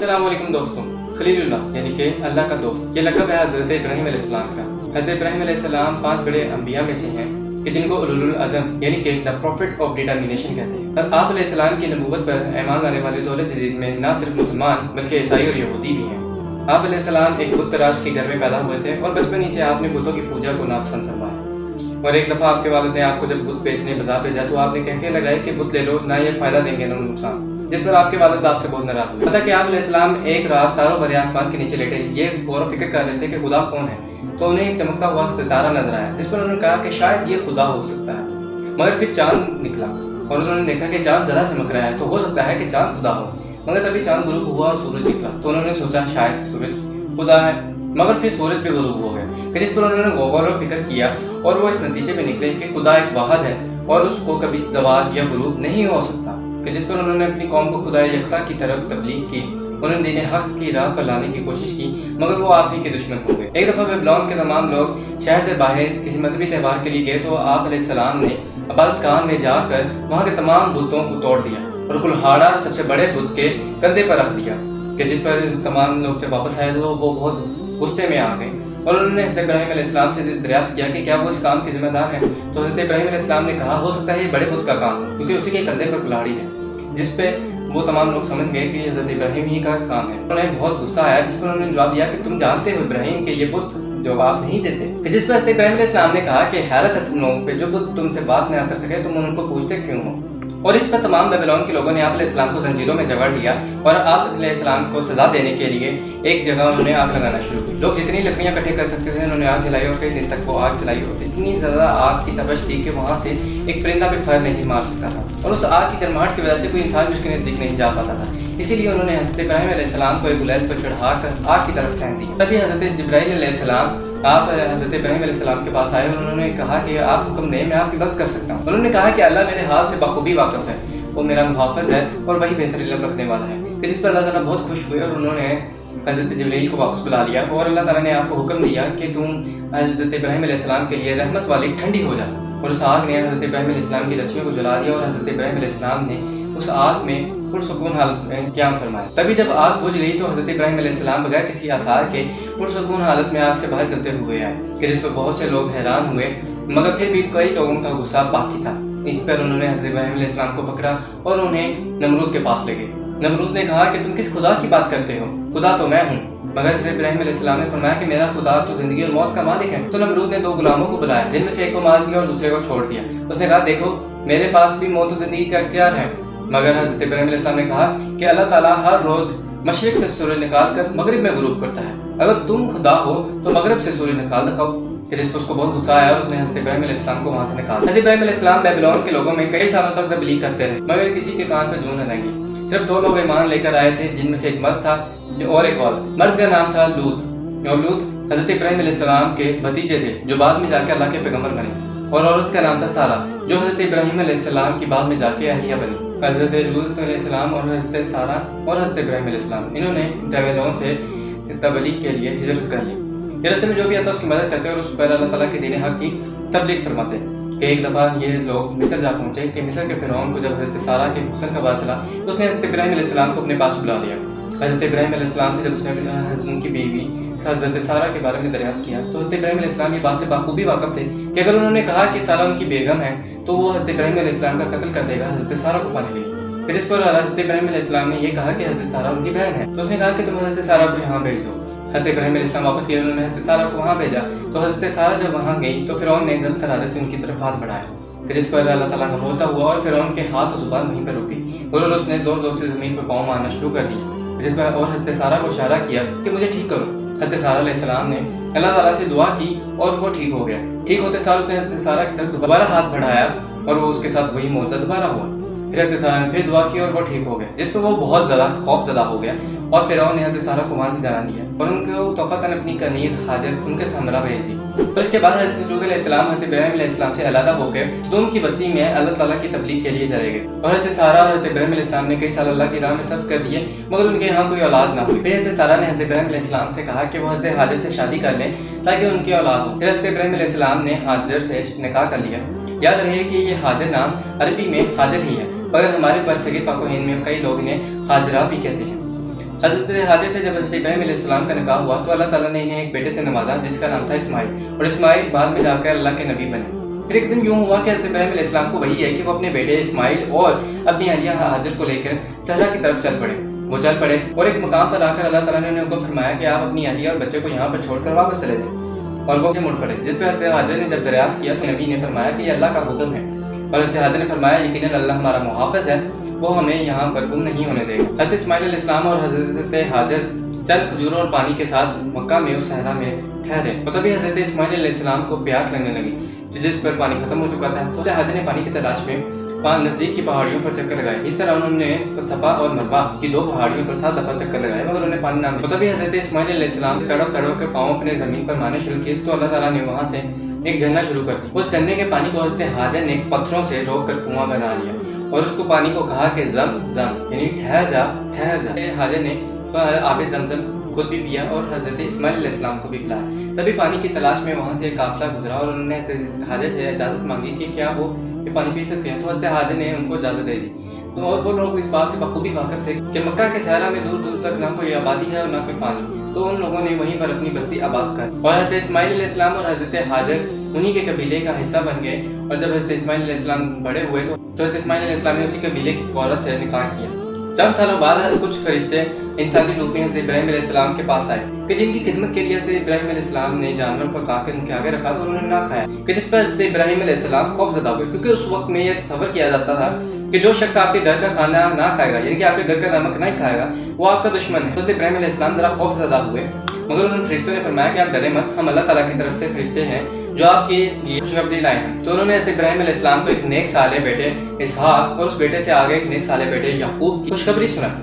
अस्सलाम वालेकुम दोस्तों। खलीलुल्लाह यानी कि अल्लाह का दोस्त, ये लक़ब है हज़रत इब्राहीम अलैहिस्सलाम का। हज़रत इब्राहीम अलैहिस्सलाम 5 बड़े अंबिया में से हैं कि जिनको उलुल अज़म यानी कि द प्रॉफिट्स ऑफ डिटर्मिनेशन कहते हैं। और आप अलैहिस्सलाम की नबूवत पर ईमान लाने वाले दौर जदीद में न सिर्फ मुसलमान बल्कि ईसाई और यहूदी भी हैं। आप अलैहिस्सलाम एक बुत तराश के घर में पैदा हुए थे और बचपन ही से आपने बुतों की पूजा को नापसंद करवाया। और एक दफ़ा आपके वालिद ने आपको जब बुत बेचने बाजार भेजा तो आपने कहके लगाए कि बुत ले लो, ना ये फ़ायदा देंगे ना नुकसान, जिस पर आपके वालिद आपसे बहुत नाराज़ हुए। पता कि आप अलैहिस्सलाम एक रात तारों भरे आसमान के नीचे लेटे ये गौर व फिक्र कर रहे थे कि खुदा कौन है, तो उन्हें एक चमकता हुआ सितारा नजर आया, जिस पर उन्होंने कहा कि शायद ये खुदा हो सकता है। मगर फिर चांद निकला और उन्होंने देखा कि चांद ज़्यादा चमक रहा है, तो हो सकता है कि चांद खुदा हो। मगर तभी चांद गुरूब हुआ और सूरज निकला, तो उन्होंने सोचा शायद सूरज खुदा है। मगर फिर सूरज भी गुरूब हो गया, जिस पर उन्होंने गौर व फिक्र किया और वो इस नतीजे पे निकले कि खुदा एक वाहद है और उसको कभी ज़वाल या गुरूब नहीं हो सकता। कि जिस पर उन्होंने अपनी कौम को खुदा यकता की तरफ तबलीग की, उन्होंने दीन हक की राह पर लाने की कोशिश की, मगर वो आप ही के दुश्मन हो गए। एक दफ़ा बेबीलोन के तमाम लोग शहर से बाहर किसी मजहबी त्यौहार के लिए गए तो आप अलैहिस्सलाम ने इबादतगाह में जाकर वहाँ के तमाम बुतों को तोड़ दिया और कुल्हाड़ा सबसे बड़े बुत के कंधे पर रख दिया। कि जिस पर तमाम लोग जब वापस आए तो वो बहुत गुस्से में आ गए और उन्होंने हज़रत इब्राहीम अलैहिस्सलाम से दरियाफ्त किया कि क्या वो इस काम के जिम्मेदार हैं। तो हज़रत इब्राहीम अलैहिस्सलाम ने कहा हो सकता है ये बड़े बुत का काम हो, क्योंकि उसी के कंधे पर कुल्हाड़ी है। जिस पे वो तमाम लोग समझ गए कि हज़रत इब्राहीम ही का काम है। उन्हें बहुत गुस्सा आया, जिस पर उन्होंने जवाब दिया कि तुम जानते हो इब्राहीम के ये बुत जवाब नहीं देते। कि जिस पर हज़रत इब्राहीम अलैहिस्सलाम ने कहा कि हैरत है तुम लोगों पे, जो बुत तुमसे बात ना कर सके तुम उनको पूछते क्यों हो। और इस पर तमाम बेबीलोन के लोगों ने आप अलैहिस्सलाम को जंजीरों में जकड़ लिया और आप अलैहिस्सलाम को सज़ा देने के लिए एक जगह उन्होंने आग लगाना शुरू की। लोग जितनी लकड़ियाँ इकट्ठे कर सकते थे उन्होंने आग जलाई और कई दिन तक वो आग चलाई और इतनी ज़्यादा आग की तपश थी कि वहाँ से एक परिंदा भी फर नहीं मार सकता था और उस आग की गर्माहट की वजह से कोई इंसान भी उसके नज़दीक नहीं जा पाता था। इसीलिए उन्होंने हज़रत इब्राहीम अलैहिस्सलाम को एक गुलैल पर चढ़ाकर आग की तरफ फेंक दिया। तभी हज़रत जिब्राईल अलैहिस्सलाम आप हज़रत इब्राहीम अलैहिस्सलाम के पास आए और उन्होंने कहा कि आप हुक्म दें, मैं आपकी मदद कर सकता हूँ। उन्होंने कहा कि अल्लाह मेरे हाल से बखूबी वाक़िफ़ है, वो मेरा मुहाफ़िज़ है और वही बेहतर इल्म रखने वाला है। कि जिस पर अल्लाह ताला बहुत खुश हुए और उन्होंने हज़रत जिब्रील को वापस बुला लिया और अल्लाह ताला ने आपको हुक्म दिया कि तुम हज़रत इब्राहीम अलैहिस्सलाम के लिए रहमत वाली ठंडी हो जा। और उस आग ने हज़रत इब्राहीम अलैहिस्सलाम की रस्सियों को जला दिया और हज़रत इब्राहीम अलैहिस्सलाम ने उस आग में पुरसुकून हालत में क़याम फरमाया। तभी जब आग बुझ गई तो हज़रत इब्राहीम अलैहिस्सलाम बगैर किसी आसार के पुरसुकून हालत में आग से बाहर चलते हुए आए। कि जिस पर बहुत से लोग हैरान हुए, मगर फिर भी कई लोगों का गुस्सा बाकी था। इस पर उन्होंने हज़रत इब्राहीम अलैहिस्सलाम को पकड़ा और उन्हें नमरूद के पास ले गए। नमरूद ने कहा कि तुम किस खुदा की बात करते हो, खुदा तो मैं हूँ। मगर हज़रत इब्राहीम अलैहिस्सलाम ने फरमाया कि मेरा खुदा तो ज़िंदगी और मौत का मालिक है। तो नमरूद ने 2 गुलामों को बुलाया, जिनमें से एक को मार दिया और दूसरे को छोड़ दिया। उसने कहा देखो मेरे पास भी मौत और ज़िंदगी का इख्तियार है। मगर हज़रत इब्राहीम अलैहिस्सलाम ने कहा कि अल्लाह ताला हर रोज़ मशरिक़ से सूरज निकाल कर मगरिब में गुरूब करता है, अगर तुम खुदा हो तो मगरिब से सूरज निकाल दिखाओ। कि जिस पर उसको बहुत गुस्सा आया और उसने हज़रत इब्राहीम अलैहिस्सलाम को वहाँ से निकाला। हज़रत इब्राहीम अलैहिस्सलाम बेबीलोन के लोगों में कई सालों तक तबलीग करते रहे, मगर किसी के कान पर जूं न लगी। सिर्फ 2 लोग ईमान लेकर आए थे, जिनमें से एक मर्द था और एक औरत। मर्द का नाम था लूत और लूत हज़रत इब्राहीम अलैहिस्सलाम के भतीजे थे, जो बाद में जाकर अल्लाह के पैगम्बर बने। और औरत का नाम था सारा, जो हज़रत इब्राहीम अलैहिस्सलाम की बाद में जाके अहलिया बनी। हज़रत लूत अलैहिस्सलाम और हज़रत सारा और हज़रत इब्राहीम अलैहिस्सलाम इन्होंने बेबीलोन से तबलीग के लिए हिजरत कर ली। रस्ते में जो भी आता उसकी मदद करते और उस पर अल्लाह ताला के दीन हक की तबलीग फरमाते। कि एक दफ़ा ये लोग मिस्र जा पहुँचे कि मिस्र के फ़िरौन को जब हज़रत सारा के हुस्न का पता चला तो उसने हज़रत इब्राहीम अलैहिस्सलाम को अपने पास बुला लिया। हज़रत इब्राहीम अलैहिस्सलाम से जब उसने उनकी बीवी हज़रत सारा के बारे में दरियाफ्त किया तो हज़रत इब्राहीम अलैहिस्सलाम ये बात से बखूबी वाक़िफ़ थे कि अगर उन्होंने कहा कि सारा उनकी बेगम है तो वो हज़रत इब्राहीम अलैहिस्सलाम का कत्ल कर देगा हज़रत सारा को पाने के लिए। जिस पर हज़रत इब्राहीम अलैहिस्सलाम ने ये कहा कि हज़रत सारा उनकी बहन है, तो उसने कहा कि तुम हज़रत सारा को यहाँ भेज दो। हज़रत इब्राहीम अलैहिस्सलाम वापस गए, उन्होंने हज़रत सारा को वहाँ भेजा। तो हज़रत सारा जब वहाँ गई तो फ़िरौन ने गलत इरादे से उनकी तरफ हाथ बढ़ाया, कि जिस पर अल्लाह ताला का मोचा हुआ और फ़िरौन के हाथ और ज़ुबान वहीं पर रुकी और उसने ज़ोर ज़ोर से ज़मीन पर पाँव मारना शुरू कर दिया। जिस पर और हज़रत सारा को इशारा किया कि मुझे ठीक करो। हज़रत सारा अलैहिस्सलाम ने अल्लाह ताला से दुआ की और वो ठीक हो गया। ठीक होते सार उसने हज़रत सारा की तरफ दोबारा हाथ बढ़ाया और वो उसके साथ वही मौजा दोबारा हुआ। फिर हज़रत सारा ने फिर दुआ की और वो ठीक हो गया, जिस पर वो बहुत ज़्यादा खौफज़दा हो गया और फ़िरौन ने हज़रत सारा को वहाँ से जाना दिया और उनको तोफ़तन अपनी कनीज़ हाजर उनके हमरा भेज दी। और उसके बाद हज़रत लूत अलैहिस्सलाम हज़रत इब्राहीम अलैहिस्सलाम से अलहदा होकर सदूम की बस्ती में अल्लाह ताला की तबलीग के लिए चले गए। और हज़रत सारा और हज़रत इब्राहीम अलैहिस्सलाम ने कई साल अल्लाह की राह में सर्फ कर दिए, मगर उनके यहाँ कोई औलाद ना हुई। फिर हज़रत सारा ने हज़रत इब्राहीम अलैहिस्सलाम से कहा कि वो हज़रत हाजर से शादी कर लें ताकि उनकी औलाद हो। फिर हज़रत इब्राहीम अलैहिस्सलाम ने हाजर से निकाह कर लिया। याद रहे कि ये हाजर नाम अरबी में हाजर ही है, मगर हमारे बरसगीर पाक व हिंद में कई लोग इन्हें हाजरा भी कहते हैं। हज़रत हाजिर से जब हज़रत इब्राहीम अलैहिस्सलाम का निकाह हुआ तो अल्लाह ताला ने इन्हें एक बेटे से नवाजा जिसका नाम था इस्माइल, और इस्माइल बाद में जाकर अल्लाह के नबी बने। फिर एक दिन यूँ हुआ कि हज़रत इब्राहीम अलैहिस्सलाम को वही है कि वो अपने बेटे इस्माइल और अपनी अहलिया हाजिर को लेकर सहरा की तरफ चल पड़े। वो चल पड़े और एक मुकाम पर आकर अल्लाह ताला ने उनको फरमाया कि आप अपनी अहलिया और बच्चे को यहाँ पर छोड़कर वापस चले जाएं, और वो मुड़ पड़े। जिस पर हज़रत हाजिर ने जब दरियाफ्त किया तो नबी ने फरमाया कि अल्लाह का हुक्म है, और हज़रत हाजिर ने फरमाया यकीनन अल्लाह हमारा मुहाफ़िज़ है, वो हमें यहाँ पर गुम नहीं होने देगा। हज़रत इस्माइल अलैहिस्सलाम और हज़रत हाजिर चंद खजूरों और पानी के साथ मक्का में उस सहरा में ठहरे, तो तभी हज़रत इस्माइल अलैहिस्सलाम को प्यास लगने लगी, जिस पर पानी खत्म हो चुका था। तो हज़रत हाजिर ने पानी की तलाश में नज़दीक की पहाड़ियों पर चक्कर लगाए। इस तरह उन्होंने सफ़ा और मरवा की 2 पहाड़ियों पर 7 दफ़ा चक्कर लगाए, मगर उन्हें पानी ना मिला। तो तभी हज़रत इस्माइल अलैहिस्सलाम तड़प के पाँव अपने ज़मीन पर मारने शुरू किए, तो अल्लाह ताला ने वहाँ से एक झरना शुरू कर दी। उस झरने के पानी को हज़रत हाजिर ने पत्थरों से रोक कर कुआं बना लिया, और उसको पानी को कहा कि जम जम, यानी ठहर जा ठहर जा। हाजिर ने आब ज़मज़म खुद भी पिया और हज़रत इस्माइल अलैहिस्सलाम को भी पिलाया। तभी पानी की तलाश में वहाँ से एक काफ़िला गुजरा, और उन्होंने हज़रत हाजिर से इजाज़त मांगी कि क्या वो ये पानी पी सकते हैं। तो हज़रत हाजिर ने उनको इजाज़त दे दी। तो और वो लोग इस बात से बखूबी वाकिफ़ थे कि मक्का के सहरा में दूर दूर तक ना कोई आबादी है और ना कोई पानी, तो उन लोगों ने वहीं पर अपनी बस्ती आबाद कर, और हज़रत इस्माइल अलैहिस्सलाम और हज़रत हाजिर उन्हीं के कबीले का हिस्सा बन गए। और जब हज़रत इस्माइल अलैहिस्सलाम बड़े हुए तो हज़रत इस्माइल अलैहिस्सलाम ने उसी कबीले की औरत से निकाह किया। चंद सालों बाद कुछ फरिश्ते इंसानी रूप में हज़रत इब्राहीम अलैहिस्सलाम के पास आए कि जिनकी खिदमत के लिए हज़रत इब्राहीम अलैहिस्सलाम ने जानवर पका कर उनके आगे रखा, तो उन्होंने ना खाया, कि जिस पर हज़रत इब्राहीम अलैहिस्सलाम खौफज़दा हुए, क्योंकि उस वक्त में यह तसव्वुर किया जाता था कि जो शख्स आपके घर का खाना ना खाएगा, यानी कि आपके घर का नमक नहीं खाएगा, वो आपका दुश्मन है। हज़रत इब्राहीम अलैहिस्सलाम ज़रा खौफज़दा हुए, मगर उन फरिश्तों ने फरमाया कि आप डरे मत, हम अल्लाह ताला की तरफ से फरिश्ते हैं जो आपके लिए खुशखबरी लाए हैं। तो उन्होंने हज़रत इब्राहीम अलैहिस्सलाम को एक नेक साले बेटे इसहाक और उस बेटे से आगे एक नेक साले बेटे याकूब की खुशखबरी सुनाई,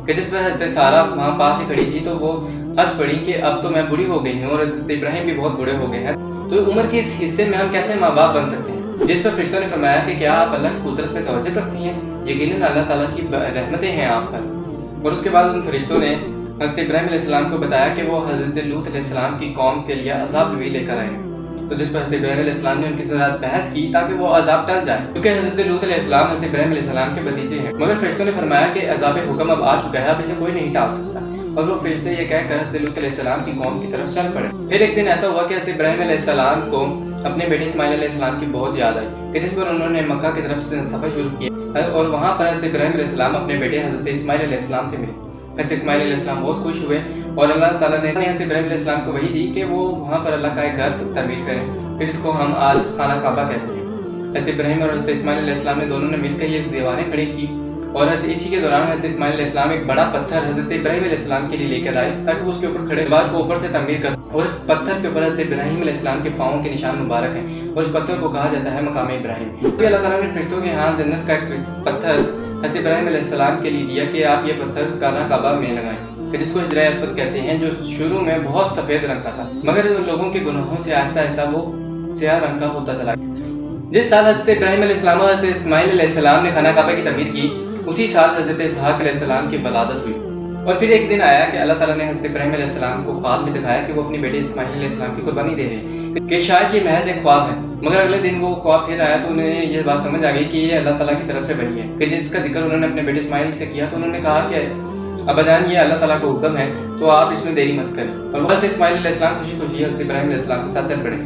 कि जिस पर हज़रत सारा वहाँ पास ही खड़ी थी, तो वो हंस पड़ी कि अब तो मैं बूढ़ी हो गई हूँ और हज़रत इब्राहीम भी बहुत बूढ़े हो गए हैं, तो उम्र के इस हिस्से में हम कैसे माँ बाप बन सकते हैं। जिस पर फरिश्तों ने फरमाया कि क्या आप अल्लाह की कुदरत में तवज्जो रखती हैं, यकीनन अल्लाह ताला की रहमतें हैं आप पर। और उसके बाद उन फरिश्तों ने हज़रत इब्राहीम अलैहिस्सलाम को बताया कि वो हज़रत लूत अलैहिस्सलाम की कौम के लिए अज़ाब भी लेकर आए। तो जिस पर हज़रत इब्राहीम अलैहिस्सलाम ने उनके साथ बहस की ताकि वो अज़ाब टल जाए, क्योंकि हज़रत लूत अलैहिस्सलाम हज़रत इब्राहीम अलैहिस्सलाम के भतीजे हैं। मगर फरिश्तों ने फरमाया कि अज़ाब हुक्म अब आ चुका है, अब इसे कोई नहीं टाल सकता, और वो फरिश्ते ये कहकर हज़रत लूत अलैहिस्सलाम की कौम की तरफ चल पड़े। फिर एक दिन ऐसा हुआ कि हज़रत इब्राहीम अलैहिस्सलाम को अपने बेटे इस्माइल अलैहिस्सलाम की बहुत याद आई, कि जिस पर उन्होंने मक्का की तरफ से सफ़र शुरू किया, और वहाँ पर हज़रत इब्राहीम अलैहिस्सलाम अपने बेटे हज़रत इस्माइल अलैहिस्सलाम से मिले। हज़रत इस्माइल अलैहिस्सलाम बहुत खुश हुए, और अल्लाह ताला ने हज़रत इब्राहीम अलैहिस्सलाम को वही दी कि वो वहाँ पर अल्लाह का एक घर तमीर करें, जिसको हम आज खाना काबा कहते हैं। हज़रत इब्राहीम और हज़रत इस्माइल अलैहिस्सलाम ने दोनों ने मिलकर ये दीवारें खड़ी की, और इसी के दौरान हज़रत इस्माइल अलैहिस्सलाम एक बड़ा पत्थर हज़रत इब्राहीम अलैहिस्सलाम के लिए लेकर आए, ताकि वो उसके ऊपर खड़े दीवार को ऊपर से तमीर कर, और इस पत्थर के ऊपर हज़रत इब्राहीम अलैहिस्सलाम के पाँव के निशान मुबारक हैं, और इस पत्थर को कहा जाता है मकाम इब्राहीम। तो अल्लाह ताला ने फरिश्तों के यहाँ जन्नत का एक पत्थर हज़रत इब्राहीम अलैहिस्सलाम के लिए दिया कि आप ये पत्थर खाना काबा में लगाएं, जिसको हिजरा अस्वद कहते हैं, जो शुरू में बहुत सफ़ेद रंग का था, मगर लोगों के गुनाहों से आहिस्ता आहिस्ता वो स्याह रंग का होता चला। जिस साल हज़रत इब्राहीम अलैहिस्सलाम और हज़रत इस्माइल अलैहिस्सलाम ने खाना काबा की तमीर की, उसी साल हज़रत इसहाक अलैहिस्सलाम की वलादत हुई। और फिर एक दिन आया कि अल्लाह ताला ने हज़रत इब्राहीम अलैहिस्सलाम को ख्वाब में दिखाया कि वो अपने बेटे इस्माइल अलैहिस्सलाम की कुर्बानी दे रहे हैं, कि शायद ये महज एक ख्वाब है। मगर अगले दिन वो ख्वाब फिर आया, तो उन्हें ये बात समझ आ गई कि ये अल्लाह ताला की तरफ से वही है, कि जिसका जिक्र उन्होंने अपने बेटे इस्माइल से किया। तो उन्होंने कहा कि अब्बाजान, ये अल्लाह ताला का हुक्म है, तो आप इसमें देरी मत करें। और हज़रत इस्माइल अलैहिस्सलाम खुशी खुशी हज़रत इब्राहीम अलैहिस्सलाम के साथ चल पड़े,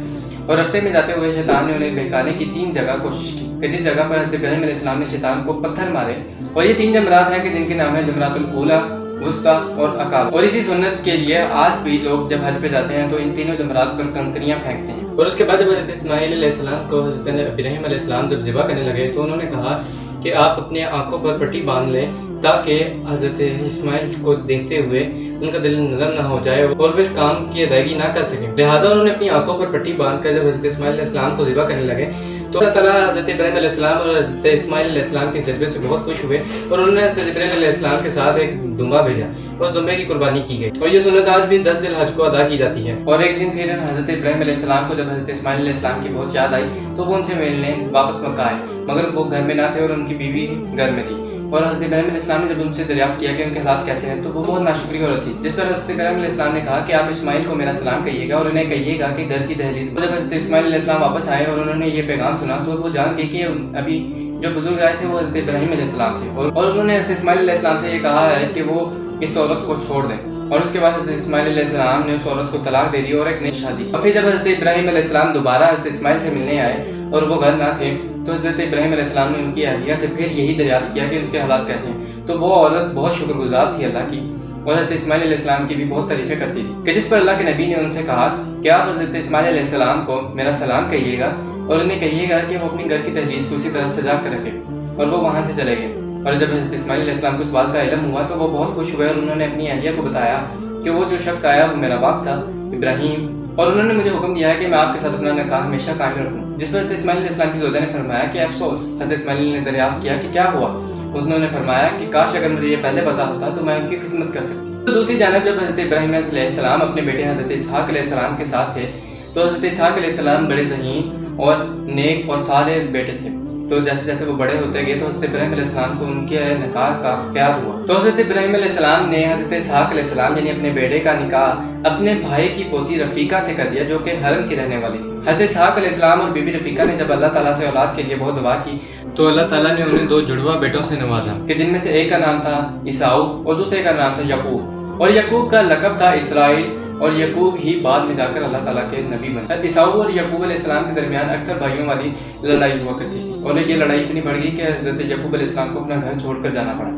और रास्ते में जाते हुए शैतान ने उन्हें बहकाने की 3 जगह कोशिश की, कि जिस जगह पर हज़रत इब्राहीम अलैहिस्सलाम ने शैतान को पत्थर मारे, और ये 3 जमरात हैं कि जिनके नाम है जमरातुल ऊला, वुस्ता और अकाबा। और इसी सुन्नत के लिए आज भी लोग जब हज पे जाते हैं तो इन तीनों जमरात पर कंकरियां फेंकते हैं। और उसके बाद जब हज़रत इस्माइल अलैहिस्सलाम को हज़रत इब्राहीम अलैहिस्सलाम जब ज़िबा करने लगे, तो उन्होंने कहा कि आप अपने आंखों पर पट्टी बांध लें, ताकि हज़रत इस्माइल को देखते हुए उनका दिल नरम ना हो जाए और वो इस काम की अदायगी ना कर सकें। लिहाजा उन्होंने अपनी आंखों पर पट्टी बांध कर जब हज़रत इस्माइल अलैहिस्सलाम को ज़िबा करने लगे, तो अल्लाह ताला हज़रत इब्राहीम अलैहिस्सलाम और हज़रत इस्माइल अलैहिस्सलाम के जज्बे से बहुत खुश हुए, और उन्होंने हज़रत जिब्रील अलैहिस्सलाम के साथ एक दुम्बा भेजा, उस दुम्बे की कुर्बानी की गई। और ये सुन्नत आज भी 10 ज़िलहज को अदा की जाती है। और एक दिन फिर हज़रत इब्राहीम अलैहिस्सलाम को जब हज़रत इस्माइल अलैहिस्सलाम की बहुत याद आई, तो वो उनसे मिलने वापस मक्का आए, मगर वो घर में ना थे और उनकी बीवी घर में थी। और हज़रत इब्राहीम अलैहिस्सलाम ने जब उनसे दरियाफ्त किया कि उनके हालात कैसे हैं, तो वो बहुत नाशुक्री औरत थी। जिस पर हज़रत इब्राहीम अलैहिस्सलाम ने कहा कि आप इस्माइल को मेरा सलाम कहिएगा, और उन्हें कहिएगा कि घर की दहलीज। जब हज़रत इस्माइल अलैहिस्सलाम वापस आए और उन्होंने ये पैगाम सुना, तो वो जान गए कि अभी जो बुजुर्ग आए थे वो हज़रत इब्राहीम अलैहिस्सलाम थे। और उन्होंने हज़रत इस्माइल अलैहिस्सलाम से ये कहा है कि वो اس عورت کو چھوڑ دیں، اور اس کے بعد حضرت اسماعیل علیہ السلام نے اس عورت کو طلاق دے دی اور ایک نئی شادی کی۔ اور پھر جب حضرت ابراہیم علیہ السلام دوبارہ حضرت اسماعیل سے ملنے آئے اور وہ گھر نہ تھے تو حضرت ابراہیم علیہ السلام نے ان کی اہلیہ سے پھر یہی دریافت کیا کہ ان کے حالات کیسے ہیں، تو وہ عورت بہت شکر گزار تھی اللہ کی، اور حضرت اسماعیل علیہ السلام کی بھی بہت تعریفیں کرتی تھی، کہ جس پر اللہ کے نبی نے ان سے کہا کہ آپ حضرت اسماعیل علیہ السلام کو میرا سلام کہیے گا اور انہیں کہیے گا کہ وہ اپنی گھر کی دہلیز کو اسی طرح سجا کر رکھے، اور وہ وہاں سے چلے گئے۔ اور جب حضرت اسماعیل علیہ السلام کو اس بات کا علم ہوا تو وہ بہت خوش ہوئے اور انہوں نے اپنی اہلیہ کو بتایا کہ وہ جو شخص آیا وہ میرا باپ تھا ابراہیم، اور انہوں نے مجھے حکم دیا ہے کہ میں آپ کے ساتھ اپنا نکاح ہمیشہ قائم رکھوں۔ جس پر حضرت اسماعیل علیہ السلام کی زوجہ نے فرمایا کہ افسوس۔ حضرت اسماعیل نے دریافت کیا کہ کیا ہوا؟ انہوں نے فرمایا کہ کاش اگر مجھے یہ پہلے پتا ہوتا تو میں ان کی خدمت کر سکتی۔ تو دوسری جانب جب حضرت ابراہیم علیہ السلام اپنے بیٹے حضرت اسحاق علیہ السلام کے ساتھ تھے تو حضرت اسحاق علیہ السلام بڑے ذہین اور نیک اور صالح بیٹے تھے، تو جیسے جیسے وہ بڑے ہوتے گئے تو حضرت ابراہیم علیہ السلام کو ان کے نکاح کا خیال ہوا، تو حضرت ابراہیم علیہ السلام نے حضرت اسحاق علیہ السلام یعنی اپنے بیٹے کا نکاح اپنے بھائی کی پوتی رفیقہ سے کر دیا جو کہ حرم کی رہنے والی تھی۔ حضرت اسحاق علیہ السلام اور بی بی رفیقہ نے جب اللہ تعالیٰ سے اولاد کے لیے بہت دعا کی تو اللہ تعالیٰ نے انہیں 2 جڑواں بیٹوں سے نوازا، کہ جن میں سے ایک کا نام تھا عیساؤ اور دوسرے کا نام تھا یعقوب، اور یعقوب کا لقب تھا اسرائیل، اور یعقوب ہی بعد میں جا کر اللہ تعالیٰ کے نبی بنے۔ عیساؤ اور یعقوب علیہ السلام کے درمیان اکثر بھائیوں والی لڑائی ہوا کرتی تھی، اور یہ لڑائی اتنی بڑھ گئی کہ حضرت یعقوب علیہ السلام کو اپنا گھر چھوڑ کر جانا پڑا۔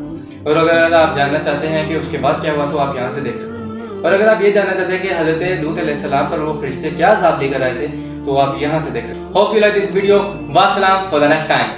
اور اگر آپ جاننا چاہتے ہیں کہ اس کے بعد کیا ہوا تو آپ یہاں سے دیکھ سکتے ہیں، اور اگر آپ یہ جاننا چاہتے ہیں کہ حضرت لوط علیہ السلام پر وہ فرشتے کیا عذاب لے کر آئے تھے تو آپ یہاں سے دیکھ سکتے ہیں۔ Hope you like this video, والسلام فار دی نیکسٹ ٹائم۔